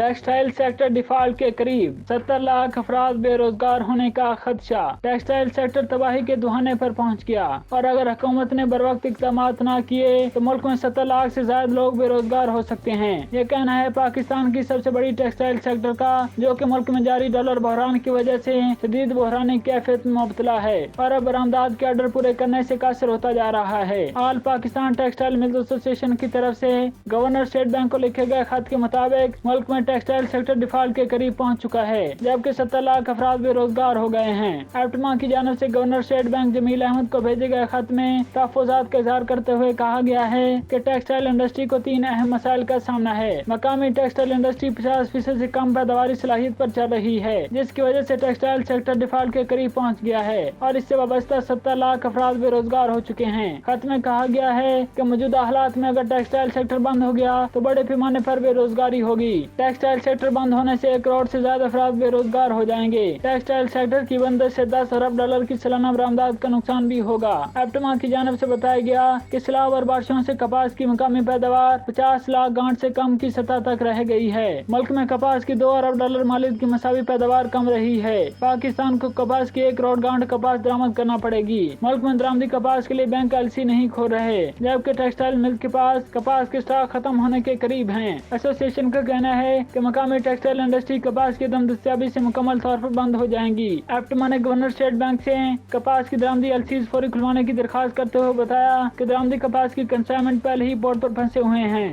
Textile sector default के करीब, 70 लाख अफराद बेरोजगार होने का खदशा। टेक्सटाइल सेक्टर तबाही के दुहाने पर पहुंच गया और अगर हुकूमत ने बर वक्त इक़दाम न किए तो मुल्क में 70 लाख से ज्यादा लोग बेरोजगार हो सकते हैं। ये कहना है पाकिस्तान की सबसे बड़ी टेक्सटाइल सेक्टर का, जो कि मुल्क में जारी डॉलर बहरान की वजह से शदीद बहरानी कैफियत में मुब्तला है और अब बरामदात के ऑर्डर पूरे करने से कासिर होता जा रहा है। All Pakistan textile mills association की तरफ से गवर्नर स्टेट बैंक को लिखे गए खत के मुताबिक मुल्क में टेक्सटाइल सेक्टर डिफॉल्ट के करीब पहुंच चुका है, जबकि 70 लाख अफराद बेरोजगार हो गए हैं। एप्टमा की जानिब से governor State Bank Jamil Ahmad को भेजे गए खत में तहफ़्फ़ुज़ात का इज़हार करते हुए कहा गया है कि टेक्सटाइल इंडस्ट्री को 3 अहम मसाइल का सामना है। मकामी टेक्सटाइल इंडस्ट्री 50% से कम पैदावारी सलाहियत पर चल रही है, जिसकी वजह से टेक्सटाइल सेक्टर डिफॉल्ट के करीब पहुंच गया है और इससे वाबस्ता 70 लाख अफराद बेरोजगार हो चुके हैं। खत में कहा गया है कि मौजूदा हालात में अगर टेक्सटाइल सेक्टर बंद हो गया तो बड़े पैमाने पर बेरोजगारी होगी। टेक्सटाइल सेक्टर बंद होने से 1 करोड़ से ज्यादा अफराद बेरोजगार हो जाएंगे। टेक्सटाइल सेक्टर की बंदिश से 10 अरब डॉलर की सालाना बरामदात का नुकसान भी होगा। एप्टमा की जानिब से बताया गया कि सैलाब और बारिशों से कपास की मकामी पैदावार 50 लाख गांठ से कम की सतह तक रह गई है। मुल्क में कपास की 2 अरब डॉलर मालियत की मसावी पैदावार कम रही है। पाकिस्तान को कपास की 1 करोड़ गांठ कपास दरामद करना पड़ेगी। मुल्क में दरामदी कपास के लिए बैंक एलसी नहीं खोल रहे, जबकि टेक्सटाइल मिल के पास कपास के स्टॉक खत्म होने के करीब हैं। एसोसिएशन का कहना है कि मकामी टेक्सटाइल इंडस्ट्री कपास की दम दस्तियाबी से मुकम्मल तौर पर बंद हो जाएंगी। एप्टमा ने गवर्नर स्टेट बैंक से कपास की दरामदी एलसीज फौरी खुलवाने की दरखास्त करते हुए बताया कि दरामदी कपास की कंसाइनमेंट पहले ही बोर्ड पर फंसे हुए हैं।